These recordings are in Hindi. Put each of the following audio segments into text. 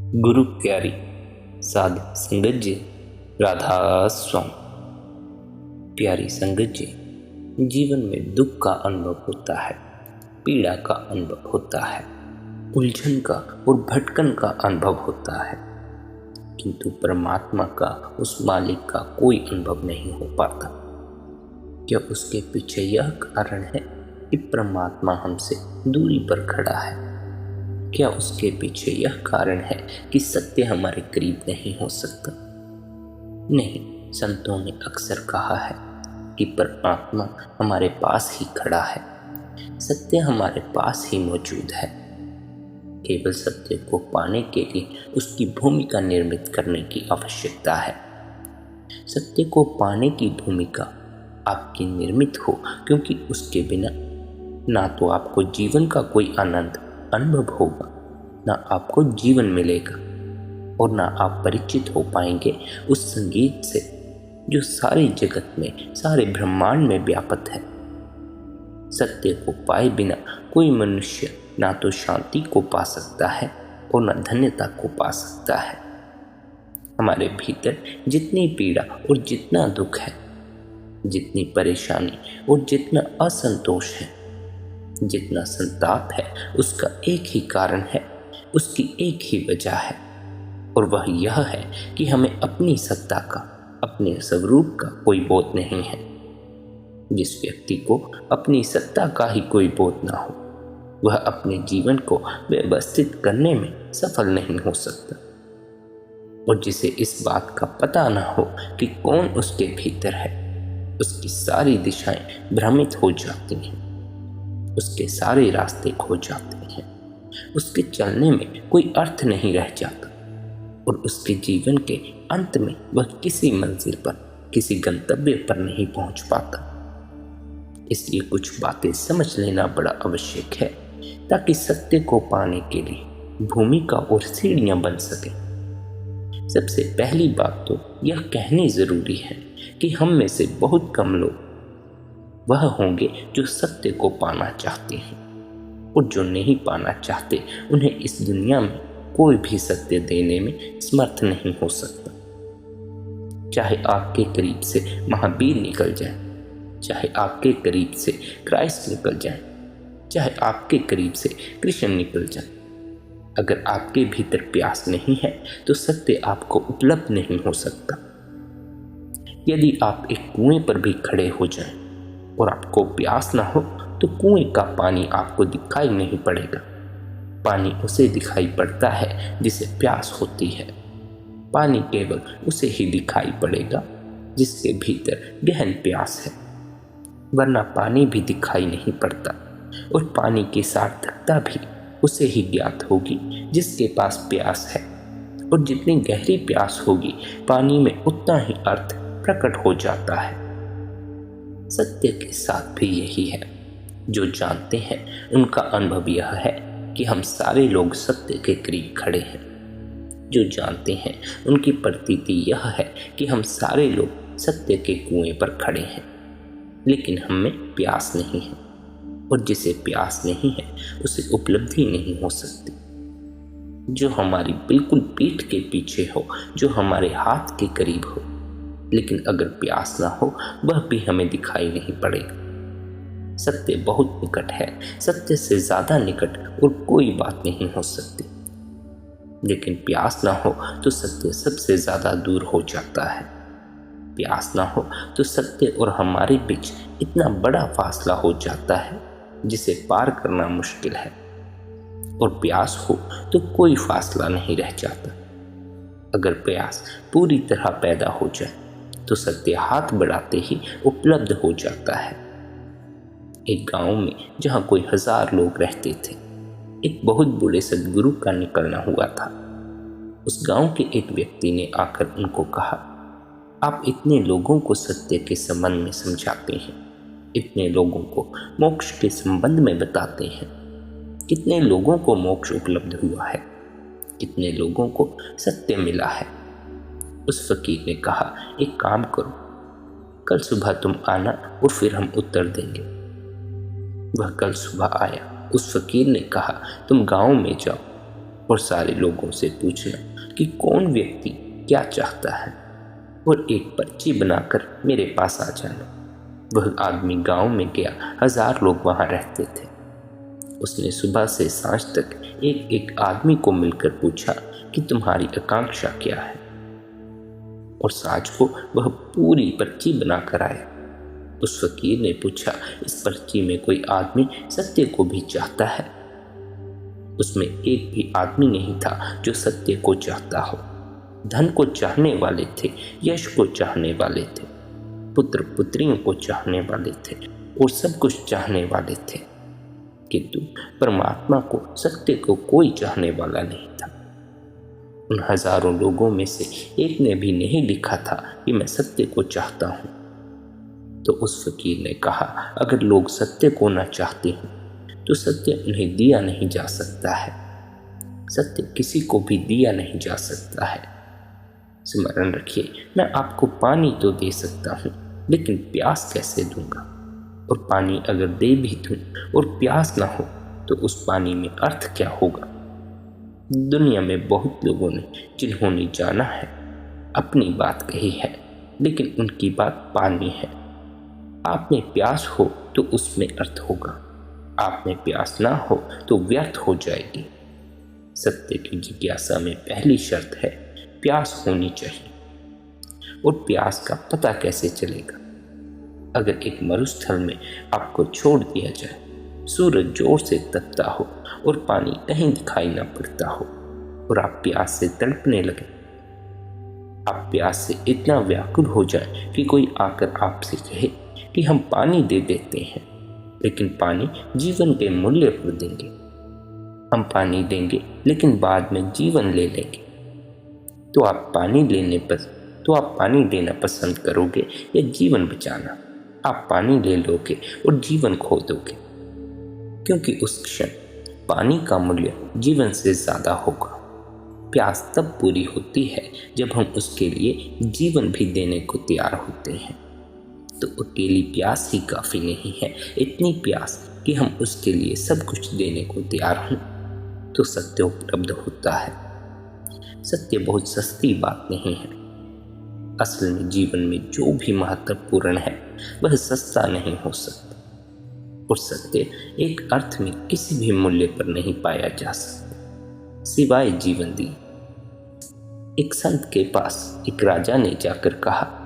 गुरु प्यारी साध संगत जी, राधा स्वामी। प्यारी संगत जी, जीवन में दुख का अनुभव होता है, पीड़ा का अनुभव होता है, उलझन का और भटकन का अनुभव होता है, किंतु परमात्मा का, उस मालिक का कोई अनुभव नहीं हो पाता। क्या उसके पीछे यह कारण है कि परमात्मा हमसे दूरी पर खड़ा है? क्या उसके पीछे यह कारण है कि सत्य हमारे करीब नहीं हो सकता? नहीं, संतों ने अक्सर कहा है कि परमात्मा हमारे पास ही खड़ा है, सत्य हमारे पास ही मौजूद है। केवल सत्य को पाने के लिए उसकी भूमिका निर्मित करने की आवश्यकता है। सत्य को पाने की भूमिका आपकी निर्मित हो, क्योंकि उसके बिना ना तो आपको जीवन का कोई आनंद अनुभव होगा, ना आपको जीवन मिलेगा, और ना आप परिचित हो पाएंगे उस संगीत से जो सारे जगत में, सारे ब्रह्मांड में व्याप्त है। सत्य को पाए बिना कोई मनुष्य ना तो शांति को पा सकता है और ना धन्यता को पा सकता है। हमारे भीतर जितनी पीड़ा और जितना दुख है, जितनी परेशानी और जितना असंतोष है, जितना संताप है, उसका एक ही कारण है, उसकी एक ही वजह है, और वह यह है कि हमें अपनी सत्ता का, अपने स्वरूप का कोई बोध नहीं है। जिस व्यक्ति को अपनी सत्ता का ही कोई बोध ना हो, वह अपने जीवन को व्यवस्थित करने में सफल नहीं हो सकता। और जिसे इस बात का पता ना हो कि कौन उसके भीतर है, उसकी सारी दिशाएं भ्रमित हो जाती हैं, उसके सारे रास्ते खो जाते हैं, उसके चलने में कोई अर्थ नहीं रह जाता, और उसके जीवन के अंत में वह किसी मंजिल पर, किसी गंतव्य पर नहीं पहुंच पाता। इसलिए कुछ बातें समझ लेना बड़ा आवश्यक है, ताकि सत्य को पाने के लिए भूमिका और सीढ़ियां बन सके। सबसे पहली बात तो यह कहनी जरूरी है कि हम में से बहुत कम लोग वह होंगे जो सत्य को पाना चाहते हैं, और जो नहीं पाना चाहते उन्हें इस दुनिया में कोई भी सत्य देने में समर्थ नहीं हो सकता। चाहे आपके करीब से महावीर निकल जाए, चाहे आपके करीब से क्राइस्ट निकल जाए, चाहे आपके करीब से कृष्ण निकल जाए, अगर आपके भीतर प्यास नहीं है तो सत्य आपको उपलब्ध नहीं हो सकता। यदि आप एक कुएं पर भी खड़े हो जाएं और आपको प्यास ना हो, तो कुएं का पानी आपको दिखाई नहीं पड़ेगा। पानी उसे दिखाई पड़ता है जिसे प्यास होती है। पानी केवल उसे ही दिखाई पड़ेगा जिसके भीतर गहन प्यास है, वरना पानी भी दिखाई नहीं पड़ता, और पानी की सार्थकता भी उसे ही ज्ञात होगी जिसके पास प्यास है। और जितनी गहरी प्यास होगी, पानी में उतना ही अर्थ प्रकट हो जाता है। सत्य के साथ भी यही है। जो जानते हैं उनका अनुभव यह है कि हम सारे लोग सत्य के करीब खड़े हैं। जो जानते हैं उनकी प्रतीति यह है कि हम सारे लोग सत्य के कुएं पर खड़े हैं, लेकिन हमें प्यास नहीं है, और जिसे प्यास नहीं है उसे उपलब्धि नहीं हो सकती। जो हमारी बिल्कुल पीठ के पीछे हो, जो हमारे हाथ के करीब हो, लेकिन अगर प्यास ना हो, वह भी हमें दिखाई नहीं पड़ेगा। सत्य बहुत निकट है, सत्य से ज्यादा निकट और कोई बात नहीं हो सकती। लेकिन प्यास ना हो तो सत्य सबसे ज्यादा दूर हो जाता है। प्यास ना हो तो सत्य और हमारे बीच इतना बड़ा फासला हो जाता है जिसे पार करना मुश्किल है। और प्यास हो तो कोई फासला नहीं रह जाता। अगर प्यास पूरी तरह पैदा हो जाए तो सत्य हाथ बढ़ाते ही उपलब्ध हो जाता है। एक गांव में जहां कोई 1000 लोग रहते थे, एक बहुत बूढ़े सद्गुरु का निकलना हुआ था। उस गांव के एक व्यक्ति ने आकर उनको कहा, आप इतने लोगों को सत्य के संबंध में समझाते हैं, इतने लोगों को मोक्ष के संबंध में बताते हैं, कितने लोगों को मोक्ष उपलब्ध हुआ है, कितने लोगों को सत्य मिला है। उस फकीर ने कहा, एक काम करो, कल सुबह तुम आना और फिर हम उत्तर देंगे। वह कल सुबह आया। उस फकीर ने कहा, तुम गांव में जाओ और सारे लोगों से पूछना कि कौन व्यक्ति क्या चाहता है और एक पर्ची बनाकर मेरे पास आ जाना। वह आदमी गांव में गया, 1000 लोग वहां रहते थे। उसने सुबह से सांझ तक एक एक आदमी को मिलकर पूछा कि तुम्हारी आकांक्षा क्या है, और साँझ को वह पूरी पर्ची बनाकर आया। उस फकीर ने पूछा, इस पर्ची में कोई आदमी सत्य को भी चाहता है? उसमें एक भी आदमी नहीं था जो सत्य को चाहता हो। धन को चाहने वाले थे, यश को चाहने वाले थे, पुत्र पुत्रियों को चाहने वाले थे और सब कुछ चाहने वाले थे, किंतु परमात्मा को, सत्य को कोई चाहने वाला नहीं था। उन हजारों लोगों में से एक ने भी नहीं लिखा था कि मैं सत्य को चाहता हूं। तो उस फकीर ने कहा, अगर लोग सत्य को ना चाहते हैं तो सत्य उन्हें दिया नहीं जा सकता है। सत्य किसी को भी दिया नहीं जा सकता है। स्मरण रखिए, मैं आपको पानी तो दे सकता हूँ, लेकिन प्यास कैसे दूंगा? और पानी अगर दे भी दूं और प्यास ना हो तो उस पानी में अर्थ क्या होगा? दुनिया में बहुत लोगों ने, जिन्होंने जाना है, अपनी बात कही है, लेकिन उनकी बात पानी है। आप में प्यास हो तो उसमें अर्थ होगा, आप में प्यास ना हो तो व्यर्थ हो जाएगी। सत्य की जिज्ञासा में पहली शर्त है प्यास होनी चाहिए। और प्यास का पता कैसे चलेगा? अगर एक मरुस्थल में आपको छोड़ दिया जाए, सूरज जोर से तपता हो और पानी कहीं दिखाई ना पड़ता हो और आप प्यास से तड़पने लगे, आप प्यास से इतना व्याकुल हो जाए कि कोई आकर आपसे कहे कि हम पानी दे देते हैं, लेकिन पानी जीवन के मूल्य पर देंगे। हम पानी देंगे लेकिन बाद में जीवन ले लेंगे। तो आप पानी देना पसंद करोगे या जीवन बचाना? आप पानी ले लोगे और जीवन खो दोगे, क्योंकि उस क्षण पानी का मूल्य जीवन से ज्यादा होगा। प्यास तब पूरी होती है जब हम उसके लिए जीवन भी देने को तैयार होते हैं। तो अकेली प्यास ही काफी नहीं है, इतनी प्यास कि हम उसके लिए सब कुछ देने को तैयार हों तो सत्य उपलब्ध होता है। सत्य बहुत सस्ती बात नहीं है। असल में जीवन में जो भी महत्वपूर्ण है वह सस्ता नहीं हो सकता, और सत्य एक अर्थ में किसी भी मूल्य पर नहीं पाया जा सकता सिवाय जीवन दिए। एक संत के पास एक राजा ने जाकर कहा,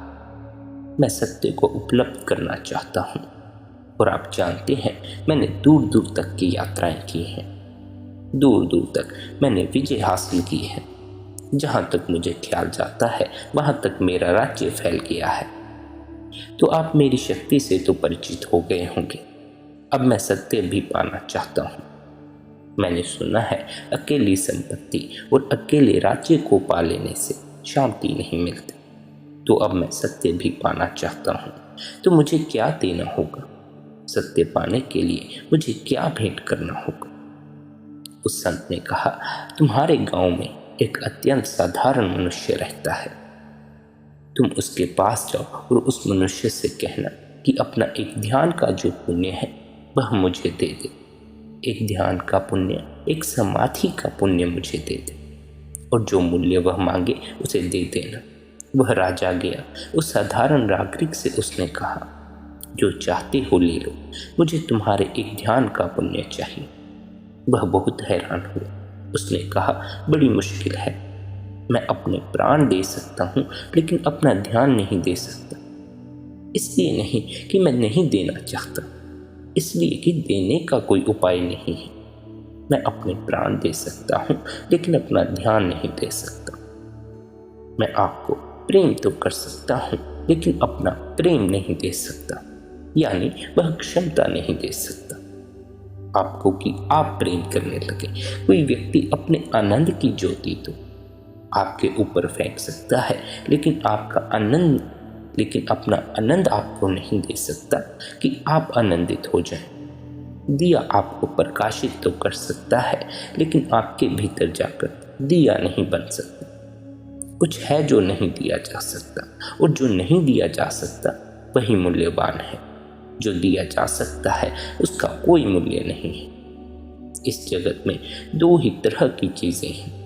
मैं सत्य को उपलब्ध करना चाहता हूँ, और आप जानते हैं मैंने दूर दूर तक की यात्राएं की हैं, दूर दूर तक मैंने विजय हासिल की है। जहाँ तक मुझे ख्याल जाता है वहाँ तक मेरा राज्य फैल गया है। तो आप मेरी शक्ति से तो परिचित हो गए होंगे। अब मैं सत्य भी पाना चाहता हूँ। मैंने सुना है अकेली संपत्ति और अकेले राज्य को पा लेने से शांति नहीं मिलती। तो अब मैं सत्य भी पाना चाहता हूँ। तो मुझे क्या देना होगा? सत्य पाने के लिए मुझे क्या भेंट करना होगा? उस संत ने कहा, तुम्हारे गांव में एक अत्यंत साधारण मनुष्य रहता है। तुम उसके पास जाओ और उस मनुष्य से कहना कि अपना एक ध्यान का जो पुण्य है वह मुझे दे दे। एक ध्यान का पुण्य, एक समाधि का पुण्य मुझे दे दे, और जो मूल्य वह मांगे उसे दे देना। वह राजा गया। उस साधारण नागरिक से उसने कहा, जो चाहते हो ले लो, मुझे तुम्हारे एक ध्यान का पुण्य चाहिए। वह बहुत हैरान हुआ। उसने कहा, बड़ी मुश्किल है, मैं अपने प्राण दे सकता हूँ लेकिन अपना ध्यान नहीं दे सकता। इसलिए नहीं कि मैं नहीं देना चाहता, इसलिए कि देने का कोई उपाय नहीं है। मैं अपने प्राण दे सकता हूँ लेकिन अपना ध्यान नहीं दे सकता। मैं आपको प्रेम तो कर सकता हूँ लेकिन अपना प्रेम नहीं दे सकता, यानी वह क्षमता नहीं दे सकता आपको कि आप प्रेम करने लगे। कोई व्यक्ति अपने आनंद की ज्योति तो आपके ऊपर फेंक सकता है, लेकिन अपना आनंद आपको नहीं दे सकता कि आप आनंदित हो जाएं। दिया आपको प्रकाशित तो कर सकता है, लेकिन आपके भीतर जाकर दिया नहीं बन सकता। कुछ है जो नहीं दिया जा सकता, और जो नहीं दिया जा सकता वही मूल्यवान है। जो दिया जा सकता है उसका कोई मूल्य नहीं है। इस जगत में दो ही तरह की चीजें हैं।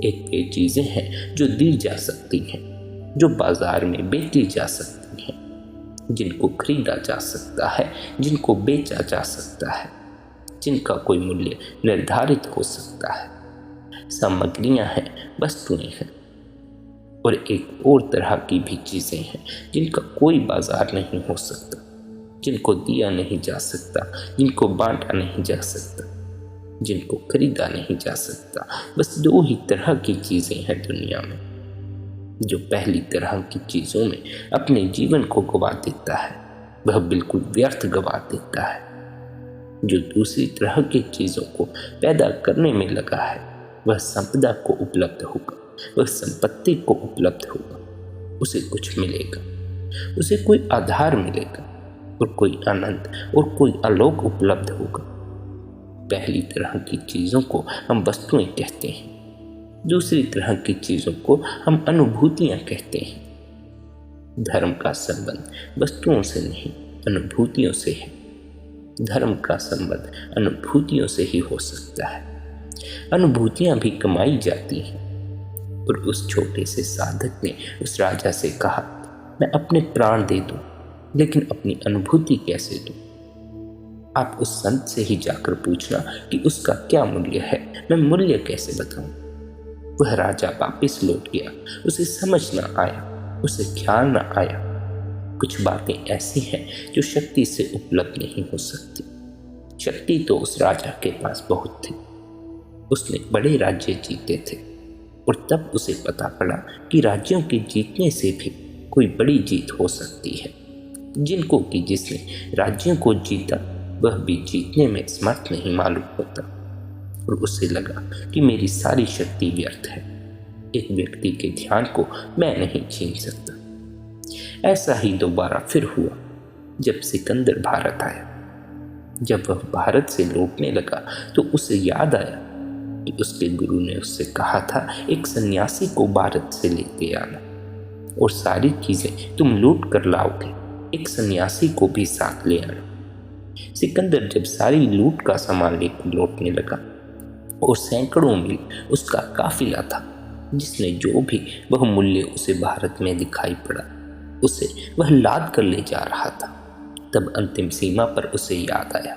एक वे चीजें हैं जो दी जा सकती हैं, जो बाजार में बेची जा सकती हैं, जिनको खरीदा जा सकता है, जिनको बेचा जा सकता है, जिनका कोई मूल्य निर्धारित हो सकता है। सामग्रियां हैं, वस्तुएं हैं। और एक और तरह की भी चीजें हैं जिनका कोई बाजार नहीं हो सकता, जिनको दिया नहीं जा सकता, जिनको बांटा नहीं जा सकता, जिनको खरीदा नहीं जा सकता। बस दो ही तरह की चीजें हैं दुनिया में। जो पहली तरह की चीजों में अपने जीवन को गवा देता है, वह बिल्कुल व्यर्थ गवा देता है। जो दूसरी तरह की चीजों को पैदा करने में लगा है, वह संपदा को उपलब्ध होगा, वह संपत्ति को उपलब्ध होगा। उसे कुछ मिलेगा, उसे कोई आधार मिलेगा और कोई आनंद और कोई आलोक उपलब्ध होगा। पहली तरह की चीजों को हम वस्तुएं कहते हैं, दूसरी तरह की चीजों को हम अनुभूतियां कहते हैं। धर्म का संबंध वस्तुओं से नहीं, अनुभूतियों से है। धर्म का संबंध अनुभूतियों से ही हो सकता है। अनुभूतियां भी कमाई जाती हैं। और उस छोटे से साधक ने उस राजा से कहा, मैं अपने प्राण दे दूं, लेकिन अपनी अनुभूति कैसे दूं? आप उस संत से ही जाकर पूछना कि उसका क्या मूल्य है, मैं मूल्य कैसे बताऊं? वह राजा वापिस लौट गया। उसे समझ न आया, उसे ख्याल न आया। कुछ बातें ऐसी हैं जो शक्ति से उपलब्ध नहीं हो सकती। शक्ति तो उस राजा के पास बहुत थी। उसने बड़े राज्य जीते थे और तब उसे पता पड़ा कि राज्यों के जीतने से भी कोई बड़ी जीत हो सकती है। जिनको कि जिसने राज्यों को जीता वह भी जीतने में समर्थ नहीं मालूम होता। और उसे लगा कि मेरी सारी शक्ति व्यर्थ है। एक व्यक्ति के ध्यान को मैं नहीं छीन सकता। ऐसा ही दोबारा फिर हुआ जब सिकंदर भारत आया। जब वह भारत से लौटने लगा तो उसे याद आया कि उसके गुरु ने उससे कहा था, एक सन्यासी को भारत से लेते आना और सारी चीजें तुम लूट कर लाओगे। एक सन्यासी को भी साथ ले आना। सिकंदर जब सारी लूट का सामान लेकर लौटने लगा और सैकड़ों मील उसका काफिला था, जिसने जो भी वह मूल्य उसे भारत में दिखाई पड़ा उसे वह लाद कर ले जा रहा था, तब अंतिम सीमा पर उसे याद आया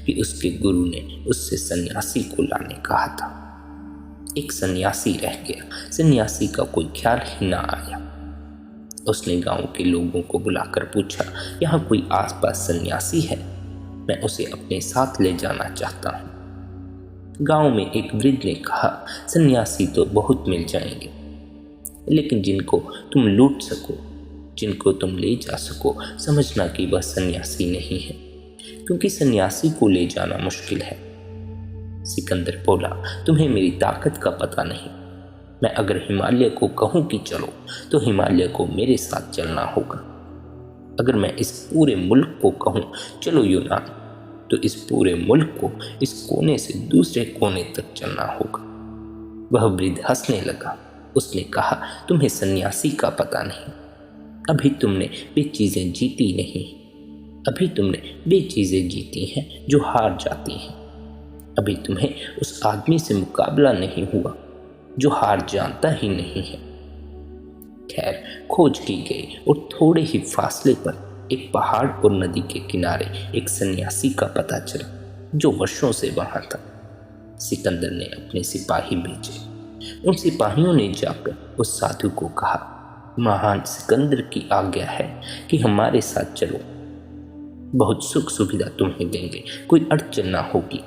कि उसके गुरु ने उससे सन्यासी को लाने कहा था। एक सन्यासी रह गया। सन्यासी का कोई ख्याल ही ना आया। उसने गांव के लोगों को बुलाकर पूछा, यहाँ कोई आसपास सन्यासी है? मैं उसे अपने साथ ले जाना चाहता हूँ। गांव में एक वृद्ध ने कहा, सन्यासी तो बहुत मिल जाएंगे, लेकिन जिनको तुम लूट सको, जिनको तुम ले जा सको, समझना कि वह सन्यासी नहीं है, क्योंकि सन्यासी को ले जाना मुश्किल है। सिकंदर बोला, तुम्हें मेरी ताकत का पता नहीं। मैं अगर हिमालय को कहूँ कि चलो, तो हिमालय को मेरे साथ चलना होगा। अगर मैं इस पूरे मुल्क को कहूँ चलो यूनान, तो इस पूरे मुल्क को इस कोने से दूसरे कोने तक चलना होगा। वह वृद्ध हंसने लगा। उसने कहा, तुम्हें सन्यासी का पता नहीं। अभी तुमने वे चीजें जीती नहीं। अभी तुमने वे चीजें जीती हैं जो हार जाती हैं। अभी तुम्हें उस आदमी से मुकाबला नहीं हुआ जो हार जानता ही नहीं है। खैर, खोज की गई और थोड़े ही फासले पर एक पहाड़ और नदी के किनारे एक सन्यासी का पता चला जो वर्षों से वहां था। सिकंदर ने अपने सिपाही भेजे। उन सिपाहियों ने जाकर उस साधु को कहा, महान सिकंदर की आज्ञा है कि हमारे साथ चलो। बहुत सुख सुविधा तुम्हें देंगे, कोई अड़चन ना होगी,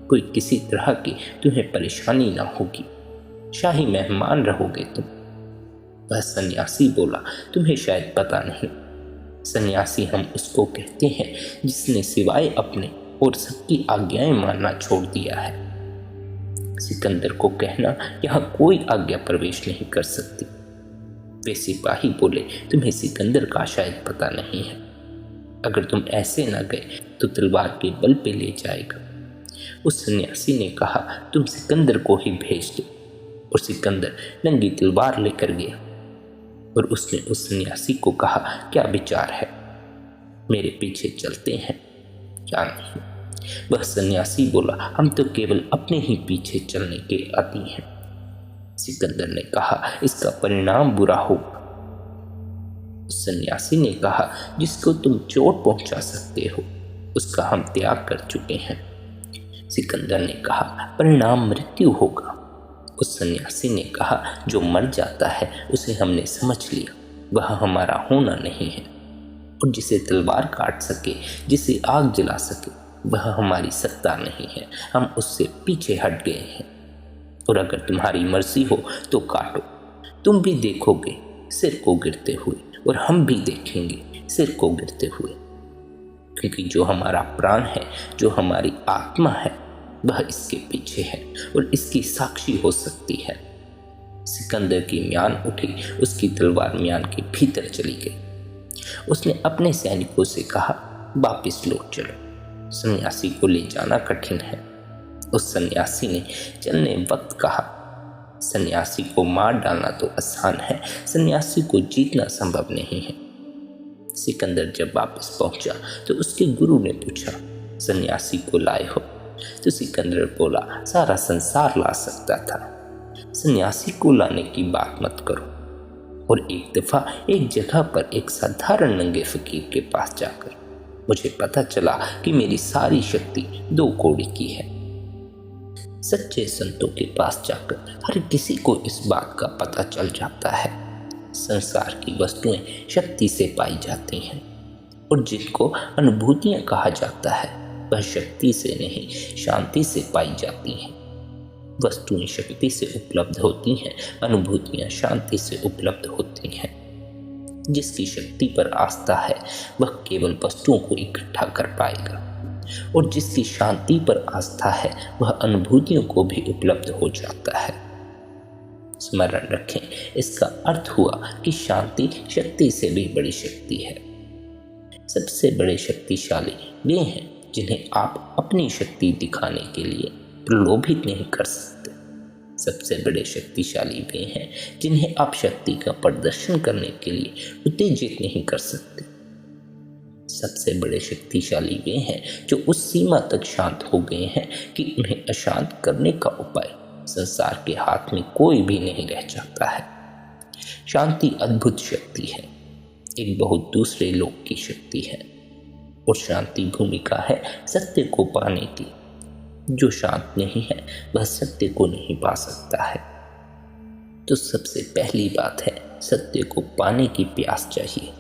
कोई किसी तरह की तुम्हें परेशानी ना होगी, शाही मेहमान रहोगे तुम। वह सन्यासी बोला, तुम्हें शायद पता नहीं, सन्यासी हम उसको कहते हैं जिसने सिवाय अपने और सबकी आज्ञाएं मानना छोड़ दिया है। सिकंदर को कहना, यहाँ कोई आज्ञा प्रवेश नहीं कर सकती। वे सिपाही बोले, तुम्हें सिकंदर का शायद पता नहीं है। अगर तुम ऐसे न गए तो तलवार के बल पे ले जाएगा। उस सन्यासी ने कहा, तुम सिकंदर को ही भेज दो। और सिकंदर नंगी तलवार लेकर गया और उसने उस सन्यासी को कहा, क्या विचार है? मेरे पीछे चलते हैं क्या नहीं? वह सन्यासी बोला, हम तो केवल अपने ही पीछे चलने के आदी हैं। सिकंदर ने कहा, इसका परिणाम बुरा होगा। सन्यासी ने कहा, जिसको तुम चोट पहुंचा सकते हो उसका हम त्याग कर चुके हैं। सिकंदर ने कहा, परिणाम मृत्यु होगा। उस सन्यासी ने कहा, जो मर जाता है उसे हमने समझ लिया, वह हमारा होना नहीं है। और जिसे तलवार काट सके, जिसे आग जला सके, वह हमारी सत्ता नहीं है। हम उससे पीछे हट गए हैं। और अगर तुम्हारी मर्जी हो तो काटो, तुम भी देखोगे सिर को गिरते हुए और हम भी देखेंगे सिर को गिरते हुए। क्योंकि जो हमारा प्राण है, जो हमारी आत्मा है, वह इसके पीछे है और इसकी साक्षी हो सकती है। सिकंदर की म्यान उठी, उसकी तलवार म्यान के भीतर चली गई। उसने अपने सैनिकों से कहा, वापिस लौट चलो, सन्यासी को ले जाना कठिन है। उस सन्यासी ने चलने वक्त कहा, सन्यासी को मार डालना तो आसान है, सन्यासी को जीतना संभव नहीं है। सिकंदर जब वापस पहुंचा तो उसके गुरु ने पूछा, सन्यासी को लाए हो? तो सिकंदर बोला, सारा संसार ला सकता था, सन्यासी को लाने की बात मत करो। और एक दफा एक जगह पर एक साधारण नंगे फकीर के पास जाकर मुझे पता चला कि मेरी सारी शक्ति 2 कौड़ी की है। सच्चे संतों के पास जाकर हर किसी को इस बात का पता चल जाता है। संसार की वस्तुएं शक्ति से पाई जाती हैं और जिनको अनुभूतियां कहा जाता है वह शक्ति से नहीं, शांति से पाई जाती हैं। वस्तुएं शक्ति से उपलब्ध होती हैं, अनुभूतियां शांति से उपलब्ध होती हैं। जिसकी शक्ति पर आस्था है वह केवल वस्तुओं को इकट्ठा कर पाएगा, और जिसकी शांति पर आस्था है वह अनुभूतियों को भी उपलब्ध हो जाता है। स्मरण रखें, इसका अर्थ हुआ कि शांति शक्ति से भी बड़ी शक्ति है। सबसे बड़े शक्तिशाली वे हैं जिन्हें आप अपनी शक्ति दिखाने के लिए प्रलोभित नहीं कर सकते। सबसे बड़े शक्तिशाली वे हैं जिन्हें आप शक्ति का प्रदर्शन करने के लिए उत्तेजित नहीं कर सकते। सबसे बड़े शक्तिशाली वे हैं जो उस सीमा तक शांत हो गए हैं कि उन्हें अशांत करने का उपाय संसार के हाथ में कोई भी नहीं रह जाता है। शांति अद्भुत शक्ति है, एक बहुत दूसरे लोक की शक्ति है, और शांति भूमिका है सत्य को पाने की। जो शांत नहीं है वह सत्य को नहीं पा सकता है। तो सबसे पहली बात है, सत्य को पाने की प्यास चाहिए।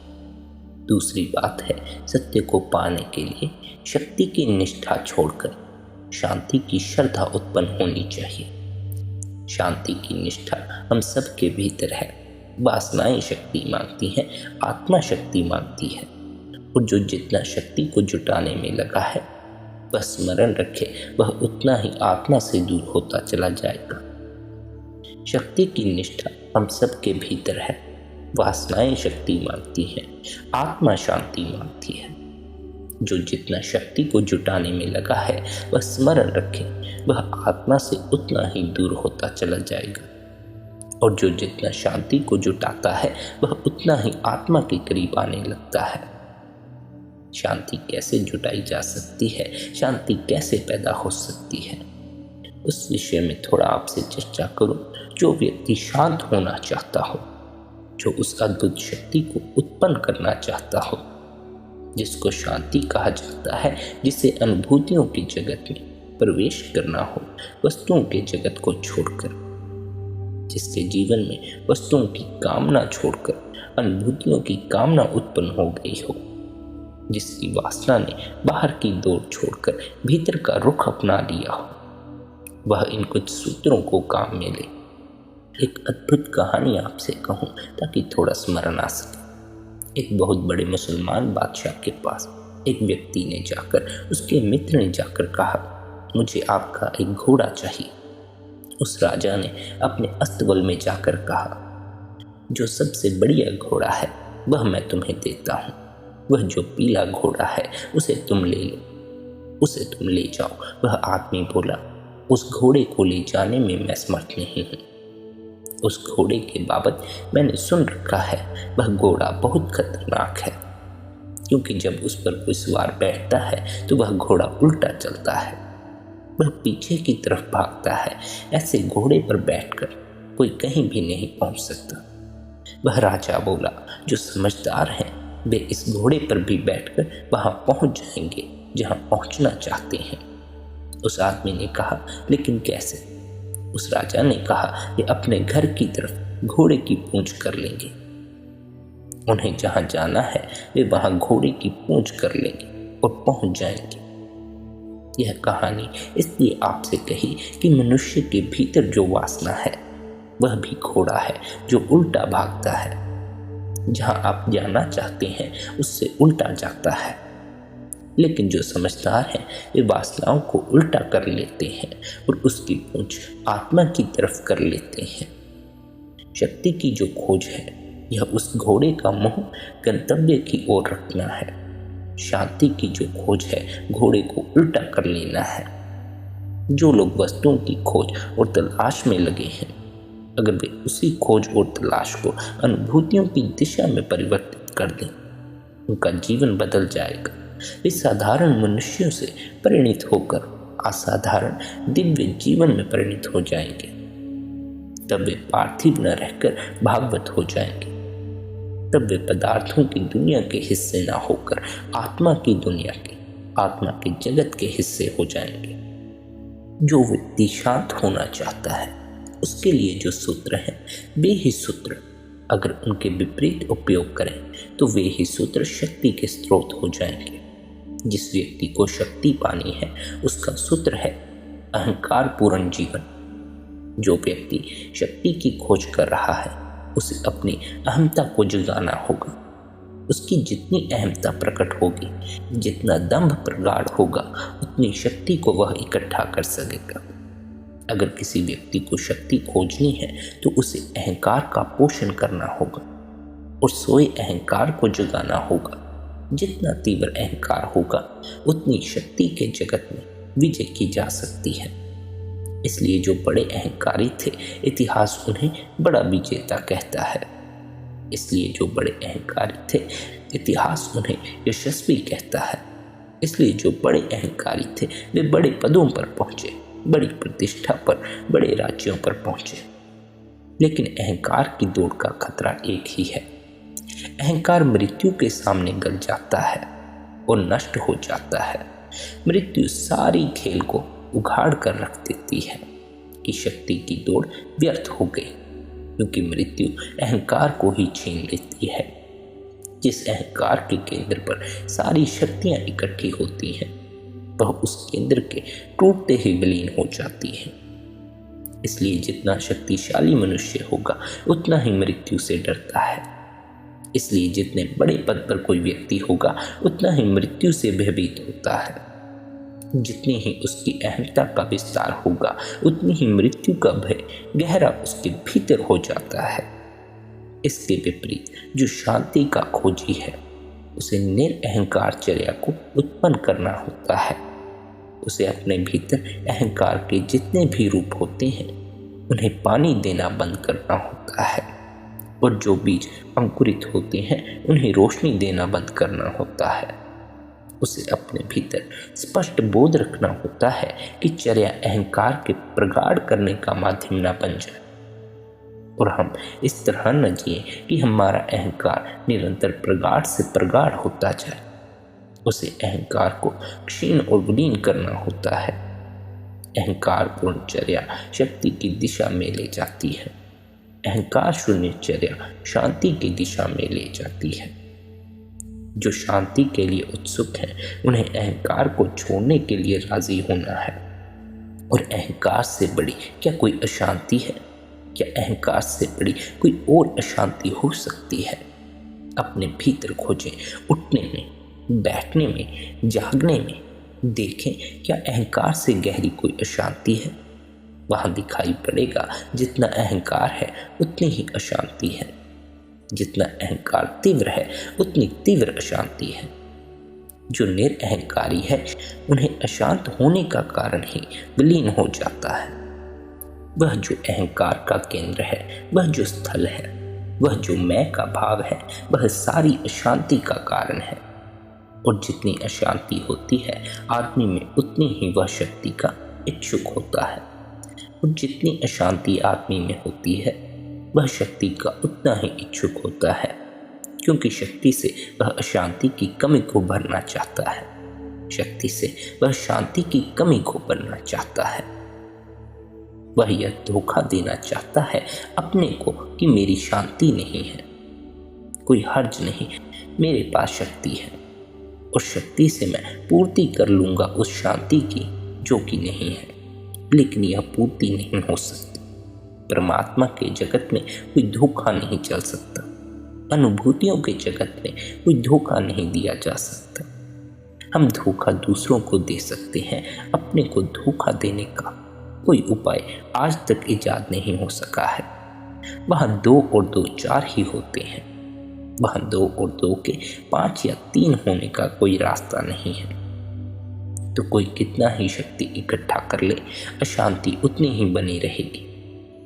दूसरी बात है, सत्य को पाने के लिए शक्ति की निष्ठा छोड़कर शांति की श्रद्धा उत्पन्न होनी चाहिए। शांति की निष्ठा हम सबके भीतर है। वासनाएं शक्ति मांगती हैं, आत्मा शक्ति मांगती है, और जो जितना शक्ति को जुटाने में लगा है वह स्मरण रखे, वह उतना ही आत्मा से दूर होता चला जाएगा। शक्ति की निष्ठा हम सबके भीतर है। वासनाएं शक्ति मांगती हैं, आत्मा शांति मांगती है। जो जितना शक्ति को जुटाने में लगा है वह स्मरण रखे, वह आत्मा से उतना ही दूर होता चला जाएगा, और जो जितना शांति को जुटाता है वह उतना ही आत्मा के करीब आने लगता है। शांति कैसे जुटाई जा सकती है, शांति कैसे पैदा हो सकती है, उस विषय में थोड़ा आपसे चर्चा करूं। जो व्यक्ति शांत होना चाहता हो, जो उस अद्भुत शक्ति को उत्पन्न करना चाहता हो, जिसको शांति कहा जाता है, जिसे अनुभूतियों के जगत में प्रवेश करना हो, वस्तुओं के जगत को छोड़कर, जिसके जीवन में वस्तुओं की कामना छोड़कर अनुभूतियों की कामना उत्पन्न हो गई हो, जिसकी वासना ने बाहर की दौड़ छोड़कर भीतर का रुख अपना लिया हो, वह इन कुछ सूत्रों को काम में ले। एक अद्भुत कहानी आपसे कहूँ ताकि थोड़ा स्मरण आ सके। एक बहुत बड़े मुसलमान बादशाह के पास एक व्यक्ति ने जाकर, उसके मित्र ने जाकर कहा, मुझे आपका एक घोड़ा चाहिए। उस राजा ने अपने अस्तबल में जाकर कहा, जो सबसे बढ़िया घोड़ा है वह मैं तुम्हें देता हूँ, वह जो पीला घोड़ा है उसे तुम ले लो, उसे तुम ले जाओ। वह आदमी बोला, उस घोड़े को ले जाने में मैं समर्थ नहीं हूँ। उस घोड़े के बाबत मैंने सुन रखा है, वह घोड़ा बहुत खतरनाक है। क्योंकि जब उस पर कोई सवार बैठता है तो वह घोड़ा उल्टा चलता है, वह पीछे की तरफ भागता है। ऐसे घोड़े पर बैठकर कोई कहीं भी नहीं पहुंच सकता। वह राजा बोला, जो समझदार हैं वे इस घोड़े पर भी बैठकर वहां पहुंच जाएंगे जहां पहुंचना चाहते हैं। उस आदमी ने कहा, लेकिन कैसे? उस राजा ने कहा, ये अपने घर की तरफ घोड़े की पूंछ कर लेंगे। उन्हें जहां जाना है वे वहां घोड़े की पूंछ कर लेंगे और पहुंच जाएंगे। यह कहानी इसलिए आपसे कही कि मनुष्य के भीतर जो वासना है वह भी घोड़ा है जो उल्टा भागता है। जहां आप जाना चाहते हैं उससे उल्टा जाता है। लेकिन जो समझदार हैं वे वासनाओं को उल्टा कर लेते हैं और उसकी पूंछ आत्मा की तरफ कर लेते हैं। शक्ति की जो खोज है यह उस घोड़े का मुंह गंतव्य की ओर रखना है। शांति की जो खोज है घोड़े को उल्टा कर लेना है। जो लोग वस्तुओं की खोज और तलाश में लगे हैं, अगर वे उसी खोज और तलाश को अनुभूतियों की दिशा में परिवर्तित कर दें, उनका जीवन बदल जाएगा। वे साधारण मनुष्यों से परिणित होकर असाधारण दिव्य जीवन में परिणित हो जाएंगे। तब वे पार्थिव न रहकर भागवत हो जाएंगे। तब वे पदार्थों की दुनिया के हिस्से ना होकर आत्मा की दुनिया के, आत्मा के जगत के हिस्से हो जाएंगे। जो व्यक्ति शांत होना चाहता है उसके लिए जो सूत्र हैं वे ही सूत्र अगर उनके विपरीत उपयोग करें तो वे ही सूत्र शक्ति के स्रोत हो जाएंगे। जिस व्यक्ति को शक्ति पानी है उसका सूत्र है अहंकार पूर्ण जीवन। जो व्यक्ति शक्ति की खोज कर रहा है उसे अपनी अहमता को जगाना होगा। उसकी जितनी अहमता प्रकट होगी, जितना दंभ प्रगाढ़ होगा, उतनी शक्ति को वह इकट्ठा कर सकेगा। अगर किसी व्यक्ति को शक्ति खोजनी है तो उसे अहंकार का पोषण करना होगा और सोए अहंकार को जगाना होगा। जितना तीव्र अहंकार होगा उतनी शक्ति के जगत में विजय की जा सकती है। इसलिए जो बड़े अहंकारी थे इतिहास उन्हें बड़ा विजेता कहता है। इसलिए जो बड़े अहंकारी थे इतिहास उन्हें यशस्वी कहता है। इसलिए जो बड़े अहंकारी थे वे बड़े पदों पर पहुंचे, बड़ी प्रतिष्ठा पर, बड़े राज्यों पर पहुंचे। लेकिन अहंकार की दौड़ का खतरा एक ही है। अहंकार मृत्यु के सामने गल जाता है और नष्ट हो जाता है। मृत्यु सारी खेल को उघाड़ कर रख देती है कि शक्ति की दौड़ व्यर्थ हो गई, क्योंकि मृत्यु अहंकार को ही छीन लेती है। जिस अहंकार के केंद्र पर सारी शक्तियां इकट्ठी होती हैं वह उस केंद्र के टूटते ही विलीन हो जाती है। इसलिए जितना शक्तिशाली मनुष्य होगा उतना ही मृत्यु से डरता है। इसलिए जितने बड़े पद पर कोई व्यक्ति होगा उतना ही मृत्यु से भयभीत होता है। जितनी ही उसकी अहंता का विस्तार होगा उतनी ही मृत्यु का भय गहरा उसके भीतर हो जाता है। इसके विपरीत जो शांति का खोजी है उसे निरअहंकार चर्या को उत्पन्न करना होता है। उसे अपने भीतर अहंकार के जितने भी रूप होते हैं उन्हें पानी देना बंद करना होता है और जो बीज अंकुरित होते हैं उन्हें रोशनी देना बंद करना होता है। उसे अपने भीतर स्पष्ट बोध रखना होता है कि चर्या अहंकार के प्रगाढ़ करने का माध्यम न बन जाए और हम इस तरह न जिए कि हमारा अहंकार निरंतर प्रगाढ़ से प्रगाढ़ होता जाए। उसे अहंकार को क्षीण और विलीन करना होता है। अहंकार पूर्ण चर्या शक्ति की दिशा में ले जाती है। अहंकार शून्य चर्या शांति की दिशा में ले जाती है। जो शांति के लिए उत्सुक हैं उन्हें अहंकार को छोड़ने के लिए राजी होना है। और अहंकार से बड़ी क्या कोई अशांति है? क्या अहंकार से बड़ी कोई और अशांति हो सकती है? अपने भीतर खोजें, उठने में, बैठने में, जागने में देखें क्या अहंकार से गहरी कोई अशांति है। वहां दिखाई पड़ेगा जितना अहंकार है उतनी ही अशांति है। जितना अहंकार तीव्र है उतनी तीव्र अशांति है। जो निरअहंकारी है उन्हें अशांत होने का कारण ही विलीन हो जाता है। वह जो अहंकार का केंद्र है, वह जो स्थल है, वह जो मैं का भाव है, वह सारी अशांति का कारण है। और जितनी अशांति होती है आदमी में उतनी ही वह शक्ति का इच्छुक होता है, और जितनी अशांति आदमी में होती है वह शक्ति का उतना ही इच्छुक होता है, क्योंकि शक्ति से वह अशांति की कमी को भरना चाहता है, शक्ति से वह शांति की कमी को भरना चाहता है। वह यह धोखा देना चाहता है अपने को कि मेरी शांति नहीं है, कोई हर्ज नहीं, मेरे पास शक्ति है और शक्ति से मैं पूर्ति कर लूंगा उस शांति की जो कि नहीं है। लेकिन यह पूर्ति नहीं हो सकती। परमात्मा के जगत में कोई धोखा नहीं चल सकता, अनुभूतियों के जगत में कोई धोखा नहीं दिया जा सकता। हम धोखा दूसरों को दे सकते हैं, अपने को धोखा देने का कोई उपाय आज तक इजाद नहीं हो सका है। वहाँ 2 और 2 4 ही होते हैं, वहाँ 2 और 2 के 5 या 3 होने का कोई रास्ता नहीं है। तो कोई कितना ही शक्ति इकट्ठा कर ले, अशांति उतनी ही बनी रहेगी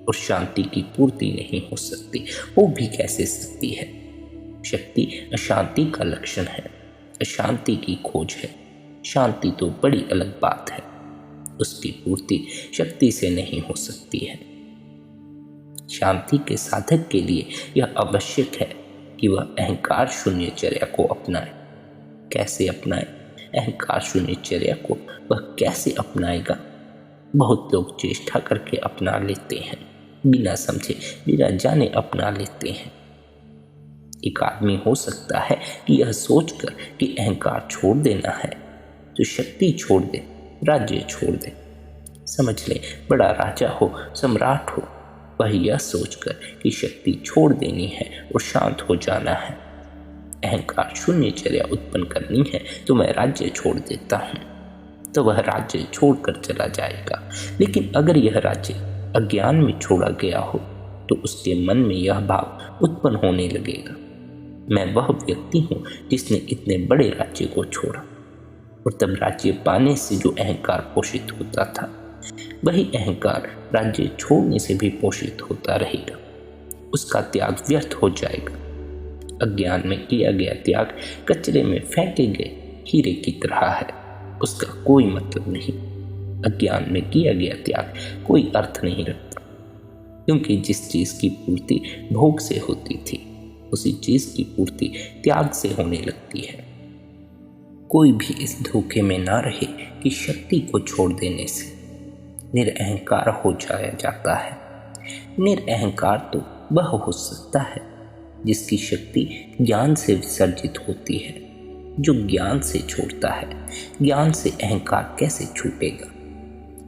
और शांति की पूर्ति नहीं हो सकती। वो भी कैसे सकती है? शक्ति अशांति का लक्षण है, अशांति की खोज है। शांति तो बड़ी अलग बात है, उसकी पूर्ति शक्ति से नहीं हो सकती है। शांति के साधक के लिए यह आवश्यक है कि वह अहंकार शून्य चर्या को अपनाए। कैसे अपनाए अहंकार शून्य चर्या को? वह कैसे अपनाएगा? बहुत लोग चेष्टा करके अपना लेते हैं, बिना समझे बिना जाने अपना लेते हैं। एक आदमी हो सकता है कि यह सोचकर कि अहंकार छोड़ देना है तो शक्ति छोड़ दे, राज्य छोड़ दे। समझ ले, बड़ा राजा हो, सम्राट हो, वह यह सोचकर कि शक्ति छोड़ देनी है और शांत हो जाना है, अहंकार शून्य चर्या उत्पन्न करनी है तो मैं राज्य छोड़ देता हूँ, तो वह राज्य छोड़कर चला जाएगा। लेकिन अगर यह राज्य अज्ञान में छोड़ा गया हो तो उसके मन में यह भाव उत्पन्न होने लगेगा, मैं वह व्यक्ति हूँ जिसने इतने बड़े राज्य को छोड़ा। और तब राज्य पाने से जो अहंकार पोषित होता था, वही अहंकार राज्य छोड़ने से भी पोषित होता रहेगा। उसका त्याग व्यर्थ हो जाएगा। अज्ञान में किया गया त्याग कचरे में फेंके गए हीरे की तरह है, उसका कोई मतलब नहीं। अज्ञान में किया गया त्याग कोई अर्थ नहीं रखता, क्योंकि जिस चीज की पूर्ति भोग से होती थी उसी चीज की पूर्ति त्याग से होने लगती है। कोई भी इस धोखे में ना रहे कि शक्ति को छोड़ देने से निरअहकार हो जाया जाता है। निरअहकार तो वह हो सकता है जिसकी शक्ति ज्ञान से विसर्जित होती है, जो ज्ञान से छूटता है। ज्ञान से अहंकार कैसे छूटेगा?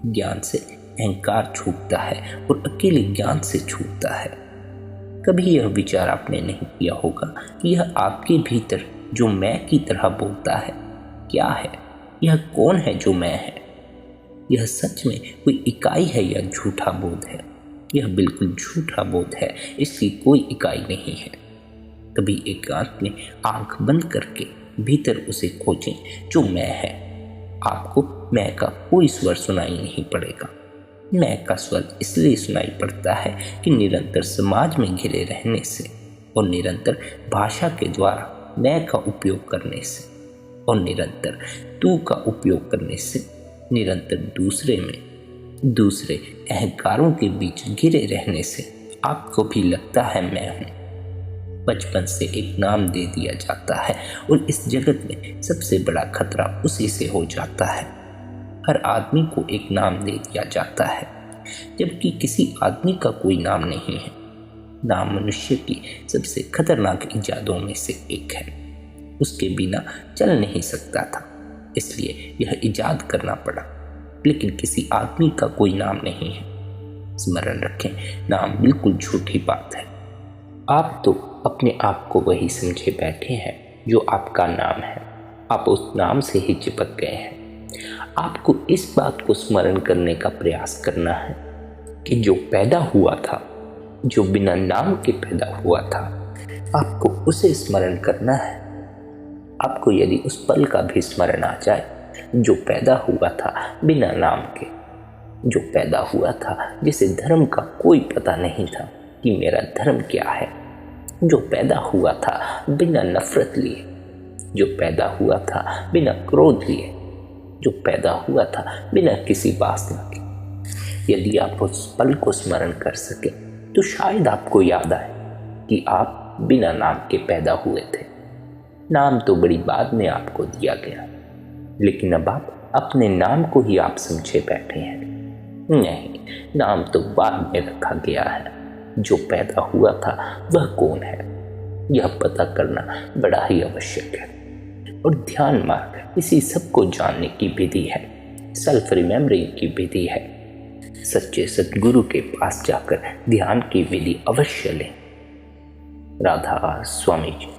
ज्ञान से अहंकार छूटता है और अकेले ज्ञान से छूटता है। कभी यह विचार आपने नहीं किया होगा कि यह आपके भीतर जो मैं की तरह बोलता है क्या है? यह कौन है जो मैं है? यह सच में कोई इकाई है या झूठा बोध है? यह बिल्कुल झूठा बोध है, इसकी कोई इकाई नहीं है। कभी एकांत में आंख बंद करके भीतर उसे खोजें जो मैं है। आपको मैं का कोई स्वर सुनाई नहीं पड़ेगा। मैं का स्वर इसलिए सुनाई पड़ता है कि निरंतर समाज में घिरे रहने से और निरंतर भाषा के द्वारा मैं का उपयोग करने से और निरंतर तू का उपयोग करने से, निरंतर दूसरे अहंकारों के बीच घिरे रहने से आपको भी लगता है मैं हूँ। बचपन से एक नाम दे दिया जाता है और इस जगत में सबसे बड़ा खतरा उसी से हो जाता है। हर आदमी को एक नाम दे दिया जाता है, जबकि किसी आदमी का कोई नाम नहीं है। नाम मनुष्य की सबसे खतरनाक इजादों में से एक है। उसके बिना चल नहीं सकता था, इसलिए यह इजाद करना पड़ा। लेकिन किसी आदमी का कोई नाम नहीं है। स्मरण रखें, नाम बिल्कुल झूठी बात है। आप तो अपने आप को वही समझे बैठे हैं जो आपका नाम है। आप उस नाम से ही चिपक गए हैं। आपको इस बात को स्मरण करने का प्रयास करना है कि जो पैदा हुआ था, जो बिना नाम के पैदा हुआ था, आपको उसे स्मरण करना है। आपको यदि उस पल का भी स्मरण आ जाए जो पैदा हुआ था बिना नाम के, जो पैदा हुआ था जिसे धर्म का कोई पता नहीं था कि मेरा धर्म क्या है, जो पैदा हुआ था बिना नफरत लिए, जो पैदा हुआ था बिना क्रोध लिए, जो पैदा हुआ था बिना किसी वासना के। यदि आप उस पल को स्मरण कर सके तो शायद आपको याद आए कि आप बिना नाम के पैदा हुए थे। नाम तो बड़ी बाद में आपको दिया गया, लेकिन अब आप अपने नाम को ही आप समझे बैठे हैं। नहीं, नाम तो बाद में रखा गया है। जो पैदा हुआ था वह कौन है, यह पता करना बड़ा ही आवश्यक है। और ध्यान मार्ग इसी सब को जानने की विधि है, सेल्फ रिमेम्बरिंग की विधि है। सच्चे सद्गुरु के पास जाकर ध्यान की विधि अवश्य लें। राधा स्वामी जी।